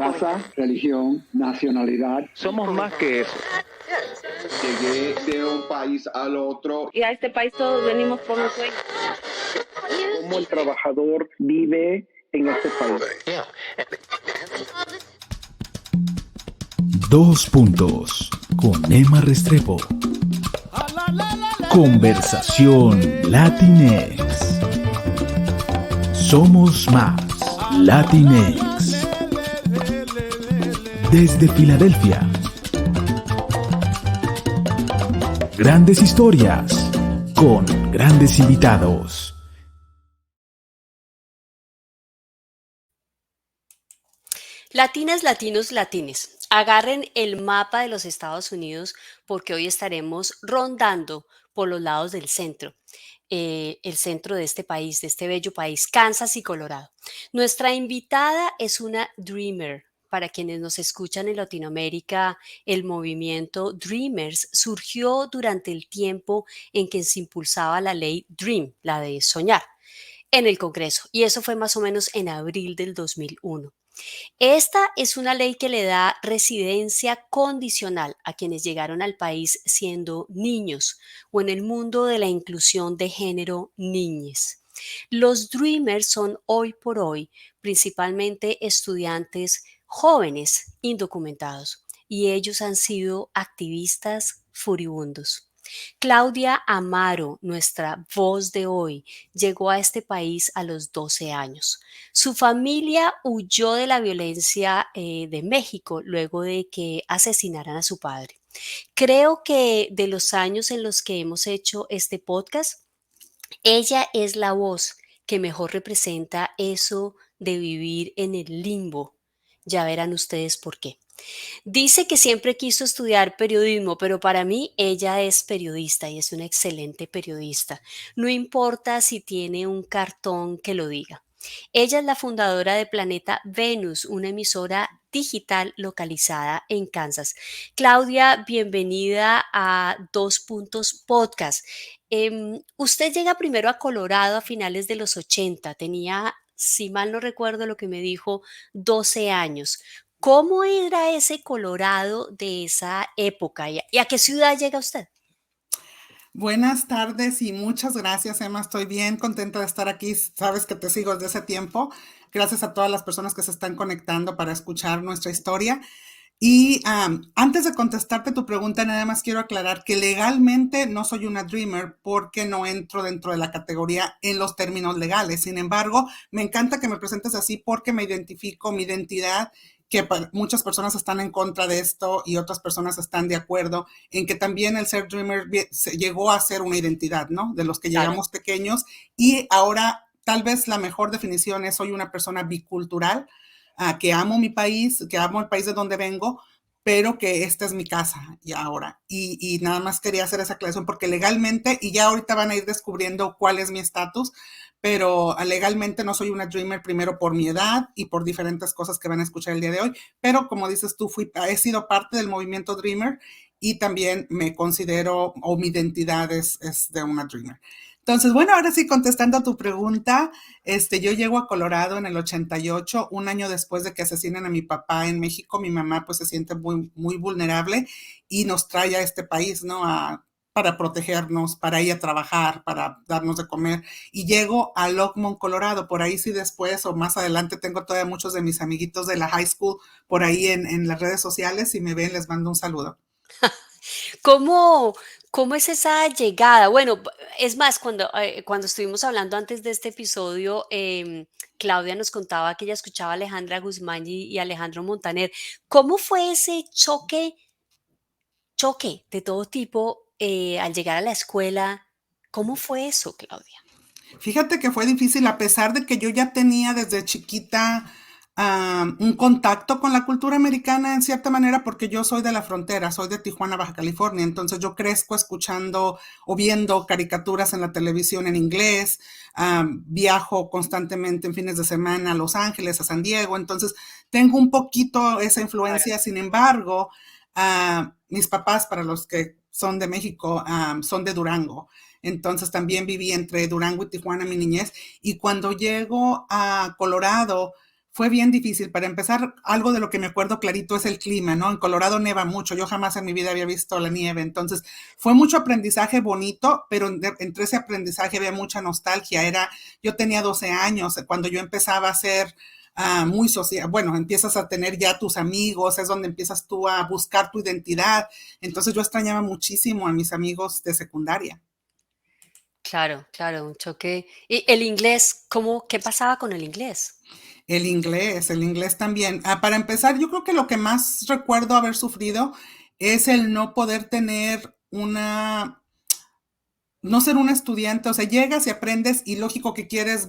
raza, religión, nacionalidad. Somos más que eso. Llegué de un país al otro. Y a este país todos venimos por los sueños. Cómo el trabajador vive en este país. Dos puntos con Emma Restrepo. Conversación Latinex. Somos más Latinex. Desde Filadelfia. Grandes historias con grandes invitados. Latinas, latinos, latines, agarren el mapa de los Estados Unidos porque hoy estaremos rondando por los lados del centro, el centro de este país, de este bello país, Kansas y Colorado. Nuestra invitada es una Dreamer. Para quienes nos escuchan en Latinoamérica, el movimiento Dreamers surgió durante el tiempo en que se impulsaba la ley DREAM, la de soñar, en el Congreso, y eso fue más o menos en abril del 2001. Esta es una ley que le da residencia condicional a quienes llegaron al país siendo niños o en el mundo de la inclusión de género niñes. Los Dreamers son hoy por hoy principalmente estudiantes jóvenes indocumentados y ellos han sido activistas furibundos. Claudia Amaro, nuestra voz de hoy, llegó a este país a los 12 años. Su familia huyó de la violencia de México luego de que asesinaran a su padre. Creo que de los años en los que hemos hecho este podcast, ella es la voz que mejor representa eso de vivir en el limbo. Ya verán ustedes por qué. Dice que siempre quiso estudiar periodismo, pero para mí ella es periodista y es una excelente periodista. No importa si tiene un cartón que lo diga. Ella es la fundadora de Planeta Venus, una emisora digital localizada en Kansas. Claudia, bienvenida a Dos Puntos Podcast. Usted llega primero a Colorado a finales de los 80, tenía, si mal no recuerdo lo que me dijo, 12 años. ¿Cómo era ese Colorado de esa época y a qué ciudad llega usted? Buenas tardes y muchas gracias, Emma. Estoy bien contenta de estar aquí. Sabes que te sigo desde ese tiempo. Gracias a todas las personas que se están conectando para escuchar nuestra historia. Y antes de contestarte tu pregunta, nada más quiero aclarar que legalmente no soy una Dreamer porque no entro dentro de la categoría en los términos legales. Sin embargo, me encanta que me presentes así porque me identifico, mi identidad, que muchas personas están en contra de esto y otras personas están de acuerdo en que también el ser Dreamer llegó a ser una identidad, ¿no? De los que llegamos pequeños y ahora tal vez la mejor definición es soy una persona bicultural, que amo mi país, que amo el país de donde vengo, pero que esta es mi casa y ahora. Y nada más quería hacer esa aclaración porque legalmente, y ya ahorita van a ir descubriendo cuál es mi estatus, pero legalmente no soy una Dreamer primero por mi edad y por diferentes cosas que van a escuchar el día de hoy, pero como dices tú, he sido parte del movimiento Dreamer y también me considero, o mi identidad es de una Dreamer. Entonces, bueno, ahora sí, contestando a tu pregunta, yo llego a Colorado en el 88, un año después de que asesinan a mi papá en México. Mi mamá pues se siente muy, muy vulnerable y nos trae a este país, ¿no? Para protegernos, para ir a trabajar, para darnos de comer. Y llego a Lockmont, Colorado. Por ahí sí después o más adelante tengo todavía muchos de mis amiguitos de la high school por ahí en las redes sociales. Si me ven, les mando un saludo. ¿Cómo es esa llegada? Bueno, es más, cuando estuvimos hablando antes de este episodio, Claudia nos contaba que ella escuchaba a Alejandra Guzmán y Alejandro Montaner. ¿Cómo fue ese choque de todo tipo al llegar a la escuela? ¿Cómo fue eso, Claudia? Fíjate que fue difícil a pesar de que yo ya tenía desde chiquita un contacto con la cultura americana en cierta manera porque yo soy de la frontera, soy de Tijuana, Baja California, entonces yo crezco escuchando o viendo caricaturas en la televisión en inglés, viajo constantemente en fines de semana a Los Ángeles, a San Diego, entonces tengo un poquito esa influencia, sin embargo, mis papás, para los que son de México, son de Durango. Entonces también viví entre Durango y Tijuana mi niñez. Y cuando llego a Colorado, fue bien difícil. Para empezar, algo de lo que me acuerdo clarito es el clima, ¿no? En Colorado neva mucho, yo jamás en mi vida había visto la nieve, entonces fue mucho aprendizaje bonito, pero entre ese aprendizaje había mucha nostalgia. Yo tenía 12 años cuando yo empezaba a ser muy social, bueno, empiezas a tener ya tus amigos, es donde empiezas tú a buscar tu identidad, entonces yo extrañaba muchísimo a mis amigos de secundaria. Claro, claro, un choque. ¿Y el inglés? ¿Qué pasaba con el inglés? El inglés también. Para empezar, yo creo que lo que más recuerdo haber sufrido es el no poder tener no ser un estudiante, o sea, llegas y aprendes y lógico que quieres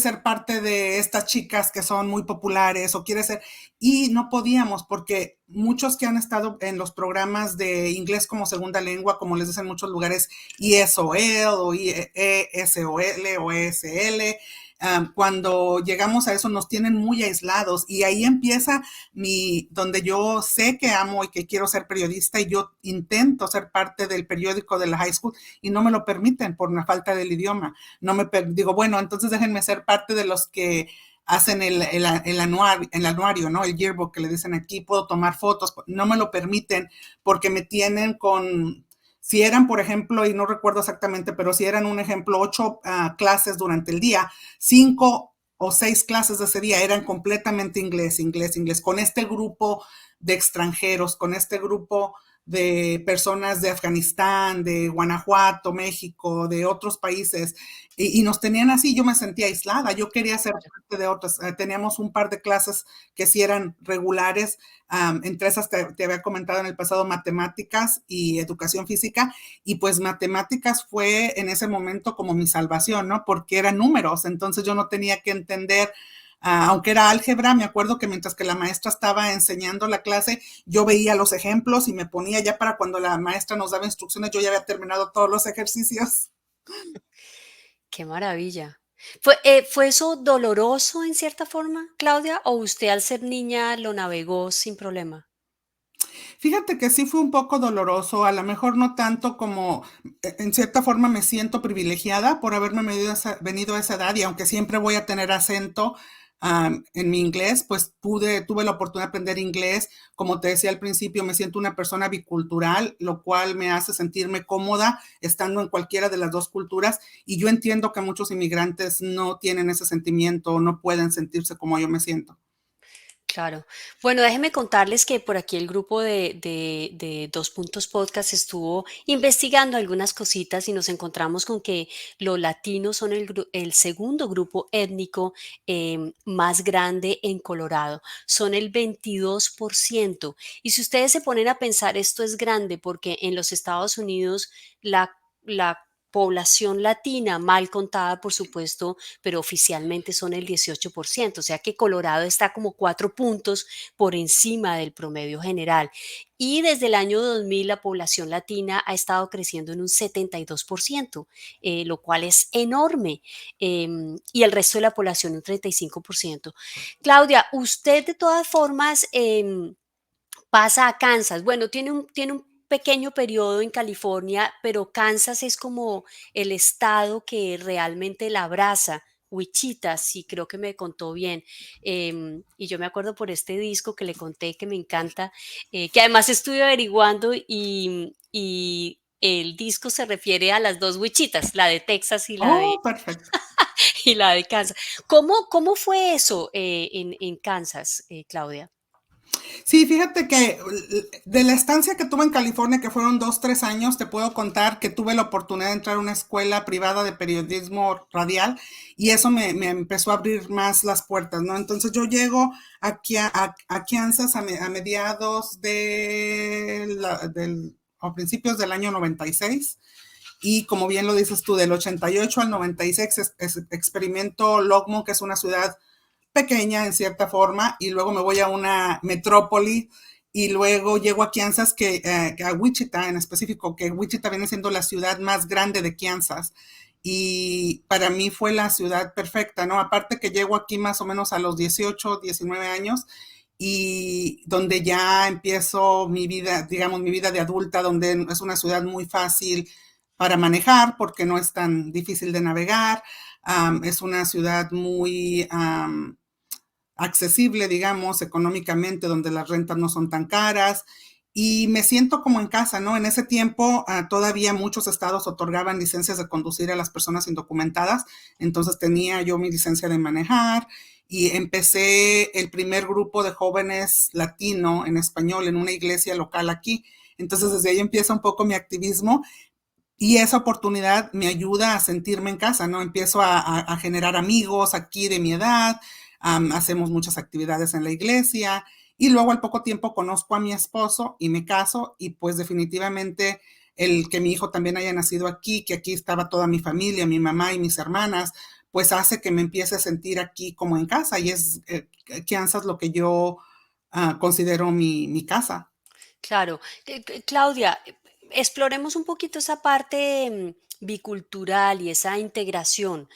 ser parte de estas chicas que son muy populares o quieres ser, y no podíamos porque muchos que han estado en los programas de inglés como segunda lengua, como les dicen en muchos lugares, ESOL o ESOL o ESL, cuando llegamos a eso nos tienen muy aislados y ahí empieza donde yo sé que amo y que quiero ser periodista y yo intento ser parte del periódico de la high school y no me lo permiten por una falta del idioma. Digo, bueno, entonces déjenme ser parte de los que hacen el anuario, ¿no? El yearbook que le dicen aquí, puedo tomar fotos, no me lo permiten porque me tienen si eran, por ejemplo, y no recuerdo exactamente, pero si eran un ejemplo, 8 clases durante el día, 5 o 6 clases de ese día eran completamente inglés, con este grupo de extranjeros, con este grupo de personas de Afganistán, de Guanajuato, México, de otros países, y nos tenían así, yo me sentía aislada, yo quería ser parte de otras, teníamos un par de clases que sí eran regulares, entre esas te había comentado en el pasado matemáticas y educación física, y pues matemáticas fue en ese momento como mi salvación, ¿no? Porque eran números, entonces yo no tenía que entender aunque era álgebra, me acuerdo que mientras que la maestra estaba enseñando la clase, yo veía los ejemplos y me ponía ya para cuando la maestra nos daba instrucciones, yo ya había terminado todos los ejercicios. Qué maravilla. ¿Fue eso doloroso en cierta forma, Claudia, o usted al ser niña lo navegó sin problema? Fíjate que sí fue un poco doloroso, a lo mejor no tanto como, en cierta forma me siento privilegiada por haberme venido a esa edad y aunque siempre voy a tener acento en mi inglés, pues tuve la oportunidad de aprender inglés. Como te decía al principio, me siento una persona bicultural, lo cual me hace sentirme cómoda estando en cualquiera de las dos culturas y yo entiendo que muchos inmigrantes no tienen ese sentimiento, no pueden sentirse como yo me siento. Claro. Bueno, déjenme contarles que por aquí el grupo de Dos Puntos Podcast estuvo investigando algunas cositas y nos encontramos con que los latinos son el segundo grupo étnico más grande en Colorado. Son el 22%. Y si ustedes se ponen a pensar, esto es grande porque en los Estados Unidos la población latina, mal contada por supuesto, pero oficialmente son el 18%, o sea que Colorado está como 4 puntos por encima del promedio general. Y desde el año 2000 la población latina ha estado creciendo en un 72%, lo cual es enorme, y el resto de la población un 35%. Claudia, usted de todas formas pasa a Kansas. Bueno, tiene un pequeño periodo en California, pero Kansas es como el estado que realmente la abraza. Wichita, sí, creo que me contó bien. Y yo me acuerdo por este disco que le conté que me encanta, que además estuve averiguando y el disco se refiere a las dos Wichitas, la de Texas y Oh, perfecto. y la de Kansas. ¿Cómo fue eso en Kansas, Claudia? Sí, fíjate que de la estancia que tuve en California, que fueron 2, 3 años, te puedo contar que tuve la oportunidad de entrar a una escuela privada de periodismo radial y eso me empezó a abrir más las puertas, ¿no? Entonces yo llego aquí a Kansas a mediados a principios del año 96 y como bien lo dices tú, del 88 al 96 experimento Longmont, que es una ciudad pequeña en cierta forma, y luego me voy a una metrópoli y luego llego a Kansas, a Wichita en específico, que Wichita viene siendo la ciudad más grande de Kansas. Y para mí fue la ciudad perfecta, ¿no? Aparte que llego aquí más o menos a los 18, 19 años y donde ya empiezo mi vida, digamos, mi vida de adulta, donde es una ciudad muy fácil para manejar porque no es tan difícil de navegar. Es una ciudad muy accesible, digamos, económicamente, donde las rentas no son tan caras y me siento como en casa, ¿no? En ese tiempo todavía muchos estados otorgaban licencias de conducir a las personas indocumentadas, entonces tenía yo mi licencia de manejar y empecé el primer grupo de jóvenes latino en español en una iglesia local aquí. Entonces desde ahí empieza un poco mi activismo y esa oportunidad me ayuda a sentirme en casa, ¿no? Empiezo a generar amigos aquí de mi edad, hacemos muchas actividades en la iglesia y luego al poco tiempo conozco a mi esposo y me caso y pues definitivamente el que mi hijo también haya nacido aquí, que aquí estaba toda mi familia, mi mamá y mis hermanas, pues hace que me empiece a sentir aquí como en casa y es Kansas lo que yo considero mi casa. Claro. Claudia, exploremos un poquito esa parte bicultural y esa integración.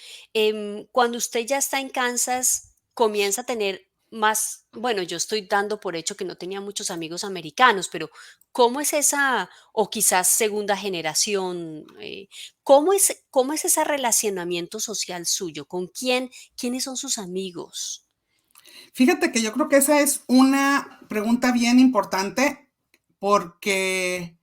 Cuando usted ya está en Kansas, comienza a tener más, bueno, yo estoy dando por hecho que no tenía muchos amigos americanos, pero ¿cómo es esa, o quizás segunda generación, cómo es ese relacionamiento social suyo? ¿Con quiénes son sus amigos? Fíjate que yo creo que esa es una pregunta bien importante porque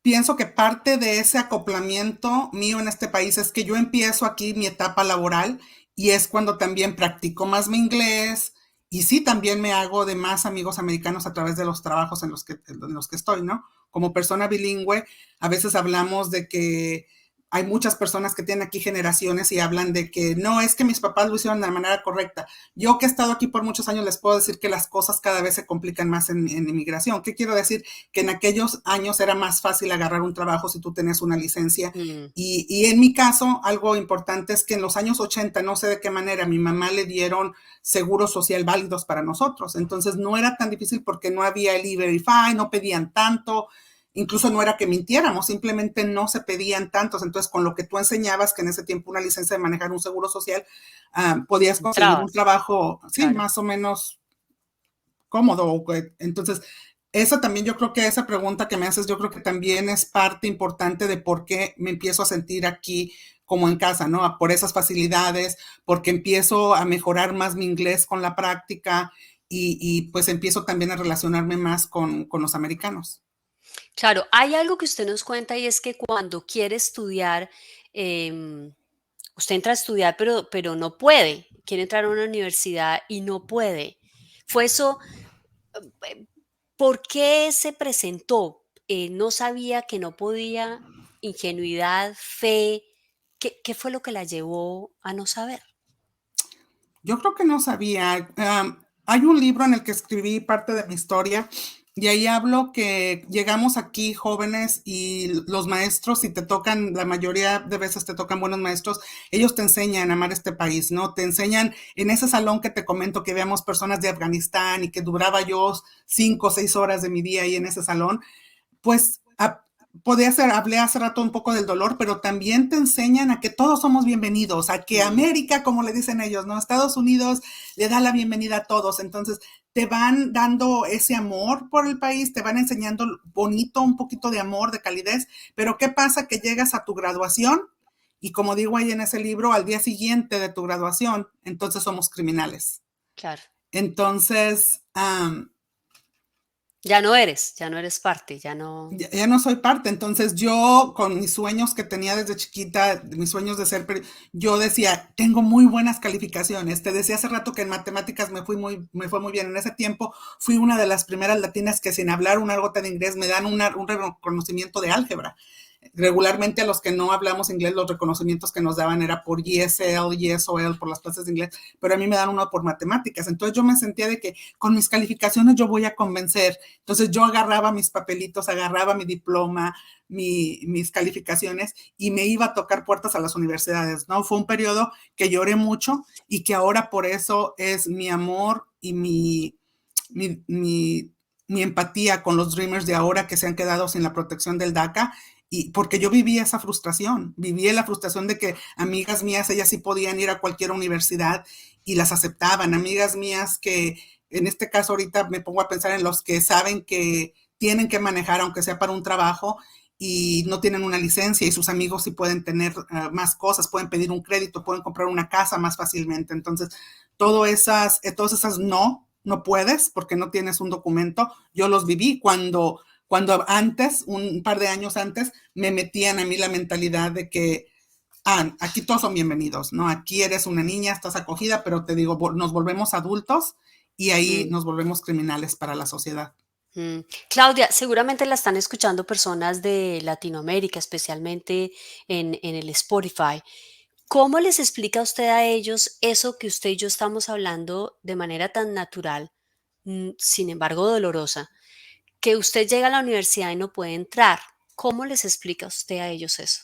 pienso que parte de ese acoplamiento mío en este país es que yo empiezo aquí mi etapa laboral y es cuando también practico más mi inglés y sí también me hago de más amigos americanos a través de los trabajos en los que estoy, ¿no? Como persona bilingüe, a veces hablamos de que hay muchas personas que tienen aquí generaciones y hablan de que no, es que mis papás lo hicieron de la manera correcta. Yo que he estado aquí por muchos años les puedo decir que las cosas cada vez se complican más en inmigración. ¿Qué quiero decir? Que en aquellos años era más fácil agarrar un trabajo si tú tenías una licencia. Y en mi caso, algo importante es que en los años 80, no sé de qué manera, a mi mamá le dieron seguros social válidos para nosotros. Entonces no era tan difícil porque no había el E-Verify, no pedían tanto. Incluso no era que mintiéramos, simplemente no se pedían tantos. Entonces, con lo que tú enseñabas, que en ese tiempo una licencia de manejar un seguro social, podías conseguir un trabajo, sí, Claro. más o menos cómodo. Entonces, eso también yo creo que esa pregunta que me haces, yo creo que también es parte importante de por qué me empiezo a sentir aquí como en casa, ¿no? Por esas facilidades, porque empiezo a mejorar más mi inglés con la práctica y pues empiezo también a relacionarme más con los americanos. Claro, hay algo que usted nos cuenta y es que cuando quiere estudiar, usted entra a estudiar, pero no puede, quiere entrar a una universidad y no puede. Fue eso, eh, ¿por qué se presentó? ¿No sabía que no podía? ¿Ingenuidad, fe? ¿Qué fue lo que la llevó a no saber? Yo creo que no sabía. Hay un libro en el que escribí parte de mi historia y ahí hablo que llegamos aquí jóvenes y los maestros, si te tocan, la mayoría de veces te tocan buenos maestros, ellos te enseñan a amar este país, ¿no? Te enseñan en ese salón que te comento que veamos personas de Afganistán y que duraba yo 5 o 6 horas de mi día ahí en ese salón, pues hablé hace rato un poco del dolor, pero también te enseñan a que todos somos bienvenidos, a que América, como le dicen ellos, ¿no? Estados Unidos le da la bienvenida a todos. Entonces, te van dando ese amor por el país, te van enseñando bonito, un poquito de amor, de calidez, pero ¿qué pasa? Que llegas a tu graduación y como digo ahí en ese libro, al día siguiente de tu graduación, entonces somos criminales. Claro. Entonces, Ya no eres parte, ya no. ya no soy parte. Entonces yo con mis sueños que tenía desde chiquita, mis sueños de ser, yo decía, tengo muy buenas calificaciones. Te decía hace rato que en matemáticas me fue muy bien. En ese tiempo fui una de las primeras latinas que sin hablar una gota de inglés me dan un reconocimiento de álgebra. Regularmente a los que no hablamos inglés, los reconocimientos que nos daban era por ESL, ESOL, por las clases de inglés, pero a mí me dan uno por matemáticas. Entonces yo me sentía de que con mis calificaciones yo voy a convencer. Entonces yo agarraba mis papelitos, agarraba mi diploma, mis calificaciones y me iba a tocar puertas a las universidades, ¿no? Fue un periodo que lloré mucho y que ahora por eso es mi amor y mi empatía con los Dreamers de ahora que se han quedado sin la protección del DACA. Y porque yo vivía esa frustración, vivía la frustración de que amigas mías, ellas sí podían ir a cualquier universidad y las aceptaban, amigas mías que en este caso ahorita me pongo a pensar en los que saben que tienen que manejar aunque sea para un trabajo y no tienen una licencia y sus amigos sí pueden tener más cosas, pueden pedir un crédito, pueden comprar una casa más fácilmente. Entonces, todas esas no puedes porque no tienes un documento. Yo los viví cuando antes, un par de años antes, me metían a mí la mentalidad de que aquí todos son bienvenidos, ¿no? Aquí eres una niña, estás acogida, pero te digo, nos volvemos adultos y ahí Mm, nos volvemos criminales para la sociedad. Claudia, seguramente la están escuchando personas de Latinoamérica, especialmente en el Spotify. ¿Cómo les explica usted a ellos eso que usted y yo estamos hablando de manera tan natural, sin embargo dolorosa, que usted llega a la universidad y no puede entrar? ¿Cómo les explica usted a ellos eso?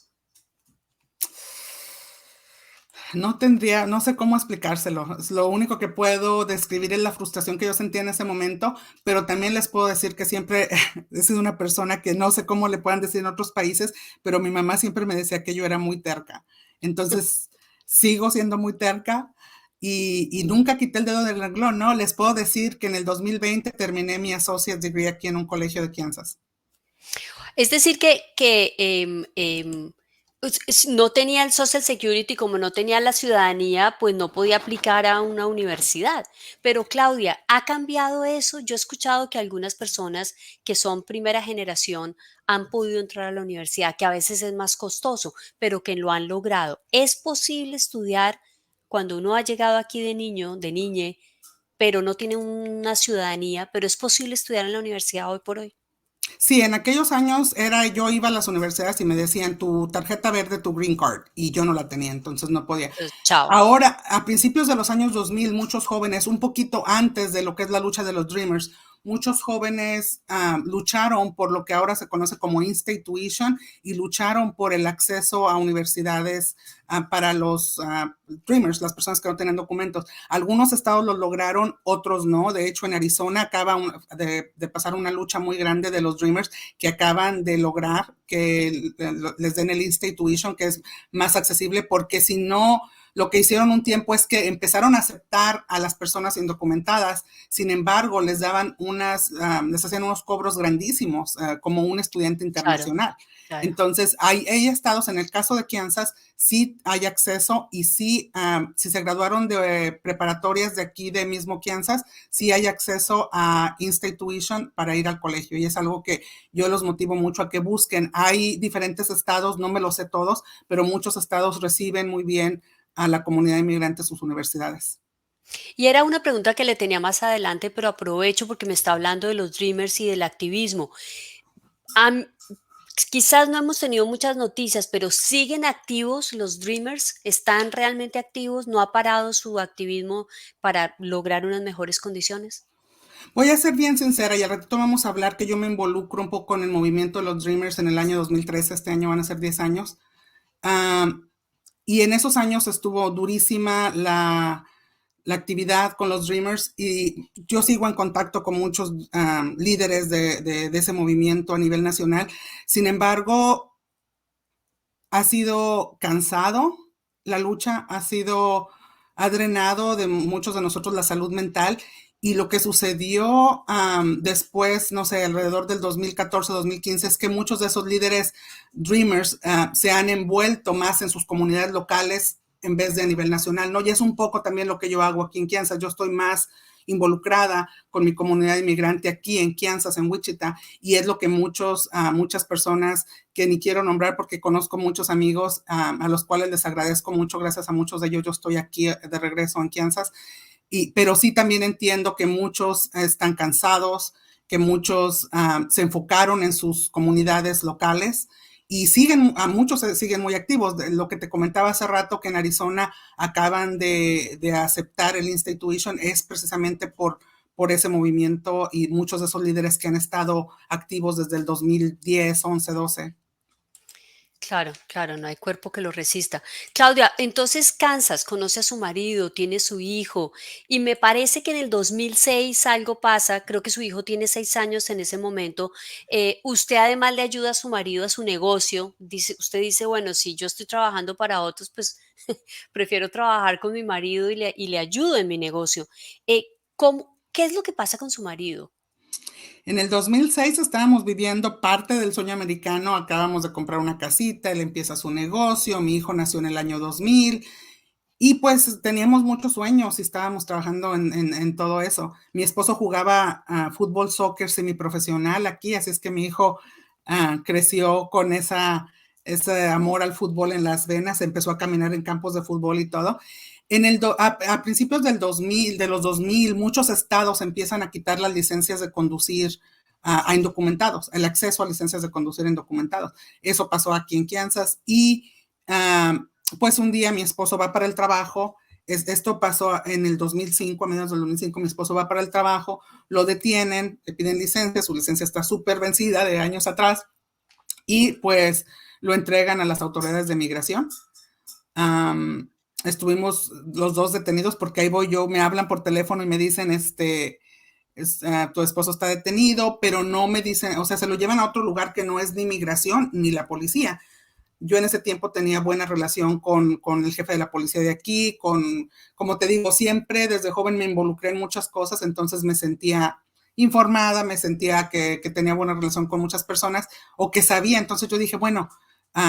No sé cómo explicárselo. Lo único que puedo describir es la frustración que yo sentí en ese momento, pero también les puedo decir que siempre he sido una persona que no sé cómo le puedan decir en otros países, pero mi mamá siempre me decía que yo era muy terca. Entonces, sigo siendo muy terca y nunca quité el dedo del renglón, ¿no? Les puedo decir que en el 2020 terminé mi associate degree aquí en un colegio de Kansas. Es decir, no tenía el Social Security, como no tenía la ciudadanía, pues no podía aplicar a una universidad. Pero Claudia, ¿ha cambiado eso? Yo he escuchado que algunas personas que son primera generación han podido entrar a la universidad, que a veces es más costoso, pero que lo han logrado. ¿Es posible estudiar cuando uno ha llegado aquí de niño, de niñe, pero no tiene una ciudadanía, pero es posible estudiar en la universidad hoy por hoy? Sí, en aquellos años yo iba a las universidades y me decían tu tarjeta verde, tu green card, y yo no la tenía, entonces no podía. Chao. Ahora, a principios de los años 2000, muchos jóvenes, un poquito antes de lo que es la lucha de los Dreamers, muchos jóvenes lucharon por lo que ahora se conoce como in-state tuition y lucharon por el acceso a universidades para los Dreamers, las personas que no tienen documentos. Algunos estados lo lograron, otros no. De hecho, en Arizona acaba de pasar una lucha muy grande de los Dreamers que acaban de lograr que les den el in-state tuition, que es más accesible, porque si no, lo que hicieron un tiempo es que empezaron a aceptar a las personas indocumentadas, sin embargo, les hacían unos cobros grandísimos como un estudiante Claro, internacional. claro. Entonces, hay estados, en el caso de Kansas, sí hay acceso y sí, si se graduaron de preparatorias de aquí de mismo Kansas, sí hay acceso a in-state tuition para ir al colegio y es algo que yo los motivo mucho a que busquen. Hay diferentes estados, no me lo sé todos, pero muchos estados reciben muy bien a la comunidad inmigrante sus universidades. Y era una pregunta que le tenía más adelante, pero aprovecho porque me está hablando de los Dreamers y del activismo. Am- Quizás no hemos tenido muchas noticias, pero ¿siguen activos los Dreamers? ¿Están realmente activos? ¿No ha parado su activismo para lograr unas mejores condiciones? Voy a ser bien sincera y al ratito vamos a hablar que yo me involucro un poco en el movimiento de los Dreamers en el año 2013, este año van a ser 10 años. Y en esos años estuvo durísima la actividad con los Dreamers y yo sigo en contacto con muchos líderes de ese movimiento a nivel nacional. Sin embargo, ha sido cansado, la lucha ha drenado de muchos de nosotros la salud mental y lo que sucedió después, no sé, alrededor del 2014, 2015, es que muchos de esos líderes Dreamers se han envuelto más en sus comunidades locales en vez de a nivel nacional, ¿no? Y es un poco también lo que yo hago aquí en Kansas. Yo estoy más involucrada con mi comunidad inmigrante aquí en Kansas, en Wichita, y es lo que muchas personas que ni quiero nombrar porque conozco muchos amigos a los cuales les agradezco mucho, gracias a muchos de ellos yo estoy aquí de regreso en Kansas, pero sí también entiendo que muchos están cansados, que muchos se enfocaron en sus comunidades locales y muchos siguen muy activos. Lo que te comentaba hace rato, que en Arizona acaban de aceptar el in-state tuition, es precisamente por ese movimiento y muchos de esos líderes que han estado activos desde el 2010, 11, 12. Claro, claro, no hay cuerpo que lo resista. Claudia, entonces Kansas conoce a su marido, tiene su hijo, y me parece que en el 2006 algo pasa, creo que su hijo tiene 6 años en ese momento. Usted además le ayuda a su marido a su negocio. Usted dice, bueno, si yo estoy trabajando para otros, pues prefiero trabajar con mi marido y le ayudo en mi negocio. ¿Qué es lo que pasa con su marido? En el 2006 estábamos viviendo parte del sueño americano, acabamos de comprar una casita, él empieza su negocio, mi hijo nació en el año 2000 y pues teníamos muchos sueños y estábamos trabajando en todo eso. Mi esposo jugaba fútbol, soccer semiprofesional aquí, así es que mi hijo creció con ese amor al fútbol en las venas, empezó a caminar en campos de fútbol y todo. A principios del 2000, de los 2000, muchos estados empiezan a quitar las licencias de conducir a indocumentados, el acceso a licencias de conducir a indocumentados. Eso pasó aquí en Kansas y pues un día mi esposo va para el trabajo. Esto pasó en el 2005, a mediados del 2005, mi esposo va para el trabajo, lo detienen, le piden licencia, su licencia está súper vencida de años atrás y pues lo entregan a las autoridades de migración. Estuvimos los dos detenidos porque ahí voy yo, me hablan por teléfono y me dicen, tu esposo está detenido, pero no me dicen, o sea, se lo llevan a otro lugar que no es ni migración ni la policía. Yo en ese tiempo tenía buena relación con el jefe de la policía de aquí, como te digo, siempre desde joven me involucré en muchas cosas, entonces me sentía informada, me sentía que tenía buena relación con muchas personas o que sabía, entonces yo dije, bueno,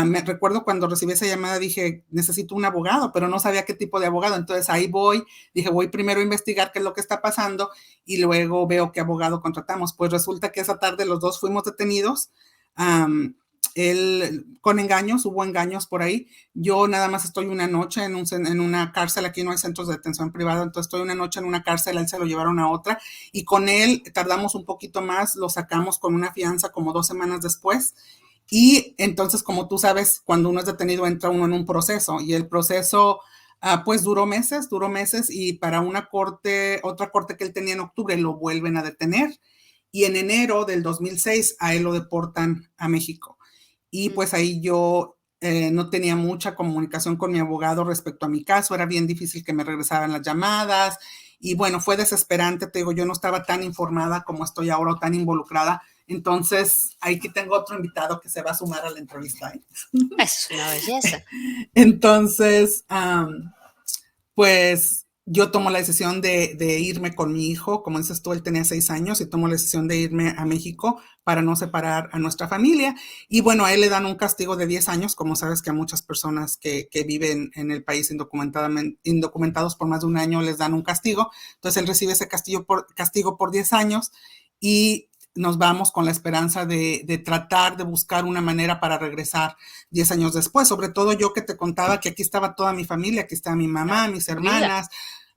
me recuerdo cuando recibí esa llamada, dije, necesito un abogado, pero no sabía qué tipo de abogado. Entonces ahí voy, dije, voy primero a investigar qué es lo que está pasando y luego veo qué abogado contratamos. Pues resulta que esa tarde los dos fuimos detenidos. Él con engaños, hubo engaños por ahí. Yo nada más estoy una noche en una cárcel, aquí no hay centros de detención privada, entonces estoy una noche en una cárcel, a él se lo llevaron a otra y con él tardamos un poquito más, lo sacamos con una fianza como 2 semanas después. Y entonces, como tú sabes, cuando uno es detenido entra uno en un proceso y el proceso pues duró meses y para otra corte que él tenía en octubre lo vuelven a detener y en enero del 2006 a él lo deportan a México. Y pues ahí yo no tenía mucha comunicación con mi abogado respecto a mi caso, era bien difícil que me regresaran las llamadas y bueno, fue desesperante, te digo, yo no estaba tan informada como estoy ahora o tan involucrada. Entonces, aquí tengo otro invitado que se va a sumar a la entrevista. Es una belleza. Entonces, pues yo tomo la decisión de irme con mi hijo. Como dices tú, él tenía 6 años y tomo la decisión de irme a México para no separar a nuestra familia. Y bueno, a él le dan un castigo de 10 años, como sabes que a muchas personas que viven en el país indocumentados por más de un año les dan un castigo. Entonces, él recibe ese castigo por 10 años y nos vamos con la esperanza de tratar de buscar una manera para regresar 10 años después. Sobre todo yo que te contaba que aquí estaba toda mi familia, aquí estaba mi mamá, mis hermanas,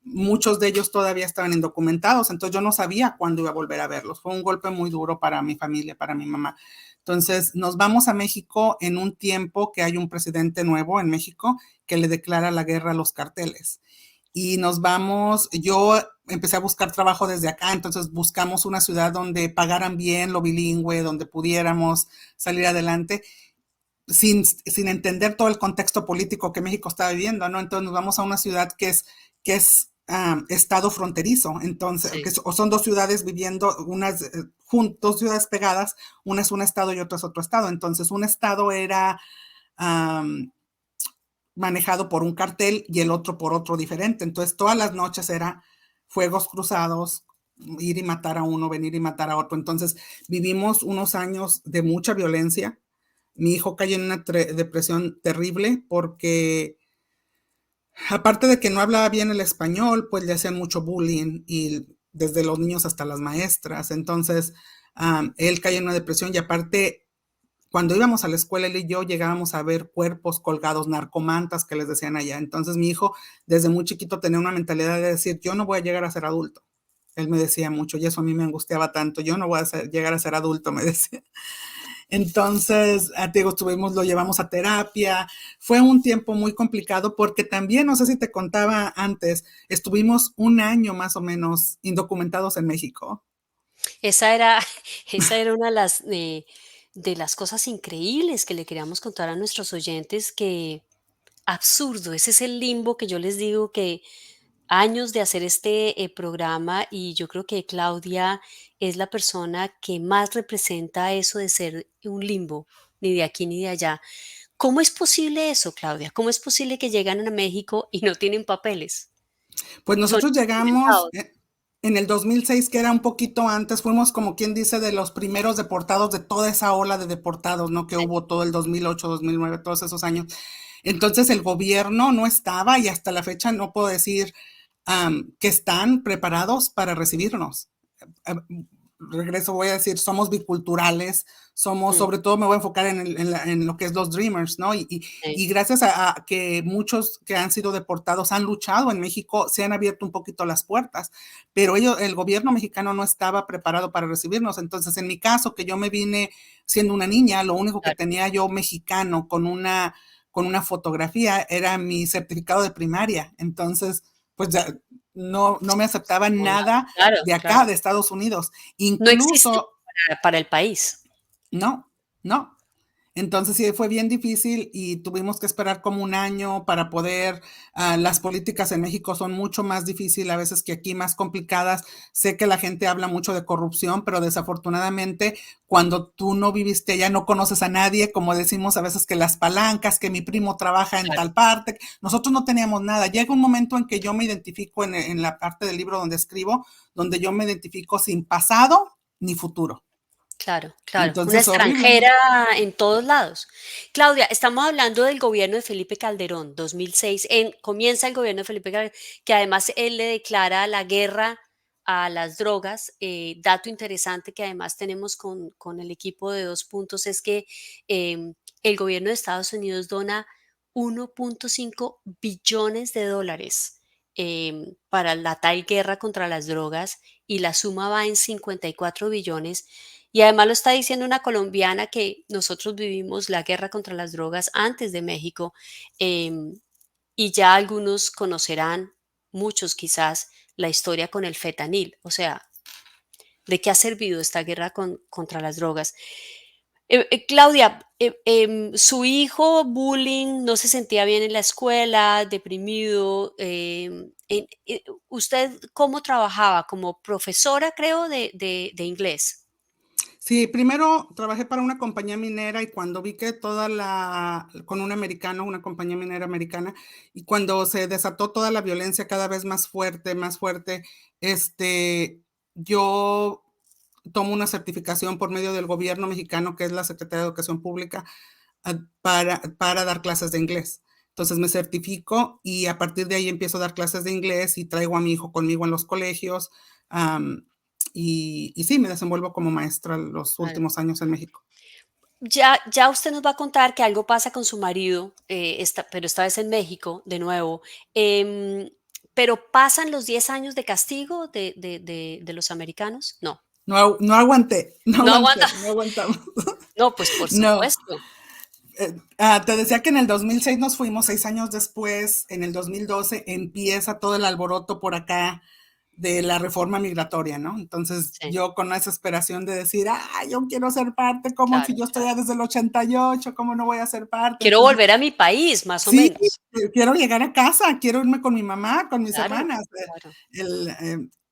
muchos de ellos todavía estaban indocumentados, entonces yo no sabía cuándo iba a volver a verlos. Fue un golpe muy duro para mi familia, para mi mamá. Entonces nos vamos a México en un tiempo que hay un presidente nuevo en México que le declara la guerra a los carteles. Y nos vamos, yo empecé a buscar trabajo desde acá, entonces buscamos una ciudad donde pagaran bien lo bilingüe, donde pudiéramos salir adelante sin entender todo el contexto político que México está viviendo, ¿no? Entonces nos vamos a una ciudad que es estado fronterizo, entonces, sí. Son 2 ciudades viviendo, dos ciudades pegadas, una es un estado y otra es otro estado, entonces un estado era manejado por un cartel y el otro por otro diferente. Entonces, todas las noches era fuegos cruzados, ir y matar a uno, venir y matar a otro. Entonces, vivimos unos años de mucha violencia. Mi hijo cayó en una depresión terrible porque, aparte de que no hablaba bien el español, pues le hacían mucho bullying y desde los niños hasta las maestras. Entonces, él cayó en una depresión y aparte, cuando íbamos a la escuela, él y yo llegábamos a ver cuerpos colgados, narcomantas que les decían allá. Entonces mi hijo desde muy chiquito tenía una mentalidad de decir, yo no voy a llegar a ser adulto. Él me decía mucho y eso a mí me angustiaba tanto. Yo no voy a llegar a ser adulto, me decía. Entonces, digo, lo llevamos a terapia. Fue un tiempo muy complicado porque también, no sé si te contaba antes, estuvimos 1 año más o menos indocumentados en México. Esa era una de las cosas increíbles que le queríamos contar a nuestros oyentes, que absurdo, ese es el limbo que yo les digo, que años de hacer este programa y yo creo que Claudia es la persona que más representa eso de ser un limbo, ni de aquí ni de allá. ¿Cómo es posible eso, Claudia? ¿Cómo es posible que llegan a México y no tienen papeles? Pues nosotros llegamos en el 2006, que era un poquito antes, fuimos como quien dice de los primeros deportados de toda esa ola de deportados, ¿no? Que hubo todo el 2008, 2009, todos esos años. Entonces el gobierno no estaba y hasta la fecha no puedo decir que están preparados para recibirnos. Regreso, voy a decir, somos biculturales, somos, sobre todo me voy a enfocar en lo que es los Dreamers, ¿no? Y gracias a que muchos que han sido deportados han luchado en México, se han abierto un poquito las puertas, pero el gobierno mexicano no estaba preparado para recibirnos. Entonces, en mi caso, que yo me vine siendo una niña, lo único que tenía yo mexicano con una fotografía era mi certificado de primaria. Entonces, pues ya no me aceptaban nada de acá, de Estados Unidos. No existe Incluso, para el país. no. Entonces sí, fue bien difícil y tuvimos que esperar como un año para poder, las políticas en México son mucho más difíciles a veces que aquí, más complicadas. Sé que la gente habla mucho de corrupción, pero desafortunadamente cuando tú no viviste allá, no conoces a nadie, como decimos a veces que las palancas, que mi primo trabaja en tal parte, nosotros no teníamos nada. Llega un momento en que yo me identifico en la parte del libro donde escribo, donde yo me identifico sin pasado ni futuro. Claro. Entonces, Una extranjera en todos lados. Claudia, estamos hablando del gobierno de Felipe Calderón, 2006. Comienza el gobierno de Felipe Calderón, que además él le declara la guerra a las drogas. Dato interesante que además tenemos con el equipo de 2 puntos es que el gobierno de Estados Unidos dona 1.5 billones de dólares para la tal guerra contra las drogas y la suma va en 54 billones. Y además lo está diciendo una colombiana que nosotros vivimos la guerra contra las drogas antes de México y ya algunos conocerán, muchos quizás, la historia con el fentanil, o sea, de qué ha servido esta guerra contra las drogas. Claudia, su hijo bullying, no se sentía bien en la escuela, deprimido. ¿Usted cómo trabajaba? Como profesora, creo, de inglés. Sí, primero trabajé para una compañía minera y cuando vi que con un americano, una compañía minera americana, y cuando se desató toda la violencia cada vez más fuerte, yo tomo una certificación por medio del gobierno mexicano, que es la Secretaría de Educación Pública, para dar clases de inglés. Entonces me certifico y a partir de ahí empiezo a dar clases de inglés y traigo a mi hijo conmigo en los colegios. Y sí, me desenvuelvo como maestra los últimos años en México. Ya usted nos va a contar que algo pasa con su marido, pero esta vez en México, de nuevo. ¿Pero pasan los 10 años de castigo de los americanos? No. No aguanté. No aguantamos. No, pues por supuesto. Te decía que en el 2006 nos fuimos, 6 años después, en el 2012 empieza todo el alboroto por acá de la reforma migratoria, ¿no? Entonces yo con la desesperación de decir, yo quiero ser parte, como si yo estoy desde el 88, ¿cómo no voy a ser parte? Quiero volver a mi país, más o menos. Quiero llegar a casa, quiero irme con mi mamá, con mis hermanas.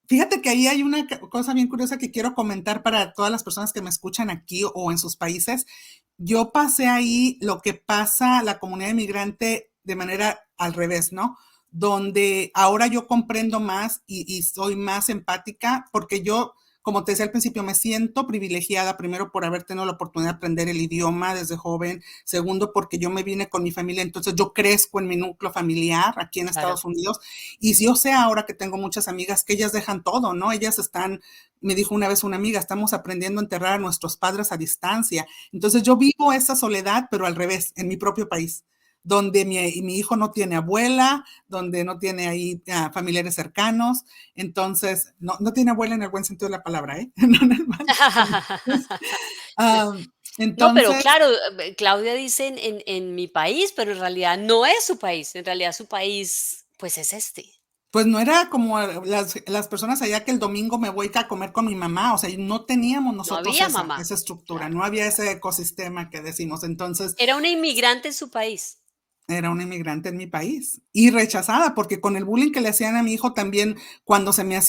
Fíjate que ahí hay una cosa bien curiosa que quiero comentar para todas las personas que me escuchan aquí o en sus países. Yo pasé ahí lo que pasa la comunidad inmigrante de manera al revés, ¿no? Donde ahora yo comprendo más y soy más empática porque yo, como te decía al principio, me siento privilegiada, primero por haber tenido la oportunidad de aprender el idioma desde joven, segundo porque yo me vine con mi familia, entonces yo crezco en mi núcleo familiar aquí en Estados Unidos y yo sé ahora que tengo muchas amigas que ellas dejan todo, ¿no? Ellas me dijo una vez una amiga, estamos aprendiendo a enterrar a nuestros padres a distancia, entonces yo vivo esa soledad, pero al revés, en mi propio país, donde mi hijo no tiene abuela, donde no tiene ahí familiares cercanos, entonces, no tiene abuela en el buen sentido de la palabra, ¿eh? No en el mal entonces, no, pero claro, Claudia dice en mi país, pero en realidad no es su país, en realidad su país, pues es este. Pues no era como las personas allá que el domingo me voy a comer con mi mamá, o sea, no teníamos nosotros esa estructura, no había ese ecosistema que decimos, entonces. Era una inmigrante en su país. Era una inmigrante en mi país y rechazada porque con el bullying que le hacían a mi hijo también cuando me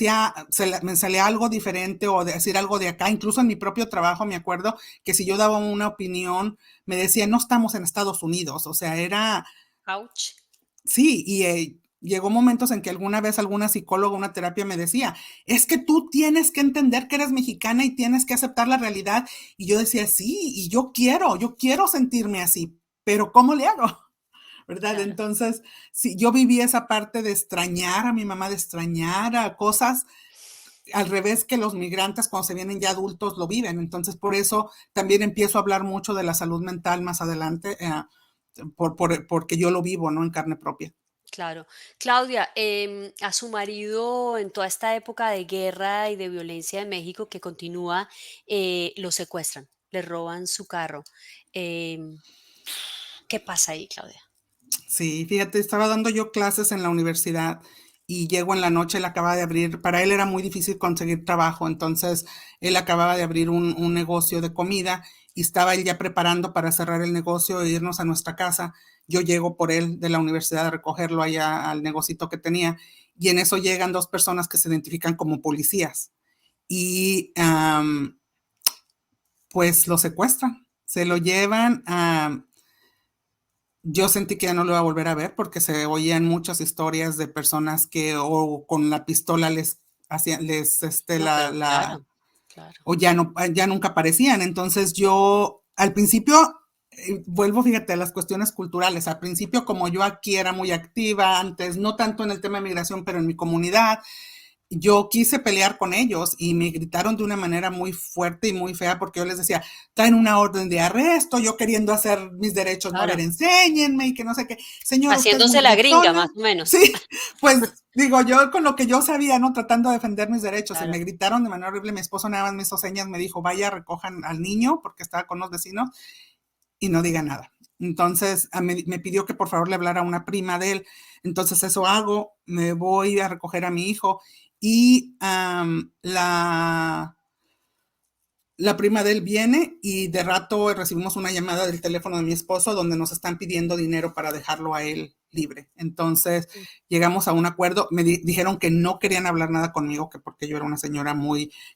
salía algo diferente o decir algo de acá, incluso en mi propio trabajo me acuerdo que si yo daba una opinión me decían no estamos en Estados Unidos, o sea, era. Ouch. Sí, y llegó momentos en que alguna vez alguna psicóloga, una terapia me decía, es que tú tienes que entender que eres mexicana y tienes que aceptar la realidad. Y yo decía, sí, y yo quiero sentirme así, pero ¿cómo le hago? ¿Verdad? Claro. Entonces, sí, yo viví esa parte de extrañar a mi mamá, de extrañar a cosas al revés que los migrantes cuando se vienen ya adultos lo viven. Entonces, por eso también empiezo a hablar mucho de la salud mental más adelante, porque yo lo vivo, ¿no? En carne propia. Claro. Claudia, a su marido en toda esta época de guerra y de violencia en México que continúa, lo secuestran, le roban su carro. Em, ¿Qué pasa ahí, Claudia? Sí, fíjate, estaba dando yo clases en la universidad y llego en la noche, él acaba de abrir, para él era muy difícil conseguir trabajo, entonces él acababa de abrir un negocio de comida y estaba él ya preparando para cerrar el negocio e irnos a nuestra casa. Yo llego por él de la universidad a recogerlo allá al negocito que tenía y en eso llegan dos personas que se identifican como policías y pues lo secuestran, se lo llevan a... Yo sentí que ya no lo iba a volver a ver porque se oían muchas historias de personas que o con la pistola les hacían, No, pero claro, claro. o ya nunca aparecían. Entonces yo al principio, vuelvo, fíjate, a las cuestiones culturales. Al principio, como yo aquí era muy activa antes, no tanto en el tema de migración, pero en mi comunidad, yo quise pelear con ellos y me gritaron de una manera muy fuerte y muy fea porque yo les decía, traen una orden de arresto, yo queriendo hacer mis derechos, no, a ver, Claro. enséñenme y que no sé qué. Señor, usted es Haciéndose muy la gringa, gritona. más o menos. Sí, pues digo, yo con lo que yo sabía, ¿no? Tratando de defender mis derechos y Claro. me gritaron de manera horrible. Mi esposo nada más me hizo señas, me dijo, vaya, recojan al niño porque estaba con los vecinos y no diga nada. Entonces me pidió que por favor le hablara a una prima de él. Entonces eso hago, me voy a recoger a mi hijo y la prima de él viene y de rato recibimos una llamada del teléfono de mi esposo donde nos están pidiendo dinero para dejarlo a él libre. Entonces llegamos a un acuerdo, me dijeron que no querían hablar nada conmigo, que porque yo era una señora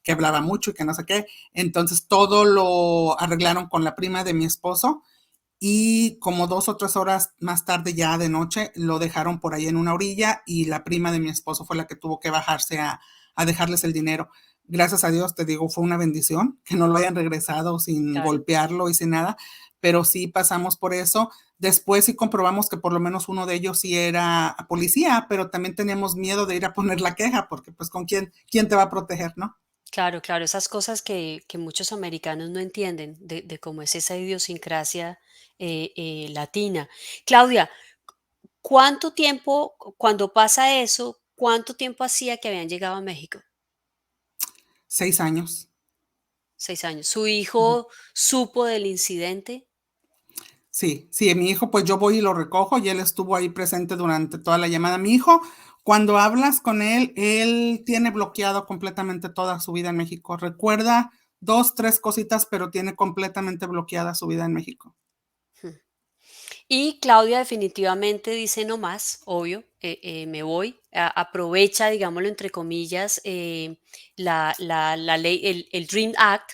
que hablaba mucho y que no sé qué. Entonces todo lo arreglaron con la prima de mi esposo y como 2 o 3 horas más tarde, ya de noche, lo dejaron por ahí en una orilla y la prima de mi esposo fue la que tuvo que bajarse a dejarles el dinero. Gracias a Dios, te digo, fue una bendición que no lo hayan regresado sin Claro. golpearlo y sin nada, pero sí pasamos por eso. Después sí comprobamos que por lo menos uno de ellos sí era policía, pero también teníamos miedo de ir a poner la queja porque pues con quién te va a proteger, ¿no? Claro, claro, esas cosas que muchos americanos no entienden de cómo es esa idiosincrasia latina. Claudia, ¿cuánto tiempo, cuando pasa eso, cuánto tiempo hacía que habían llegado a México? 6 años. 6 años. ¿Su Ujú. hijo supo del incidente? Sí, sí, mi hijo, pues yo voy y lo recojo y él estuvo ahí presente durante toda la llamada. Mi hijo, cuando hablas con él, él tiene bloqueado completamente toda su vida en México. Recuerda 2, 3 cositas, pero tiene completamente bloqueada su vida en México. Hmm. Y Claudia definitivamente dice no más, obvio, me voy, aprovecha, digámoslo entre comillas, la ley, el Dream Act.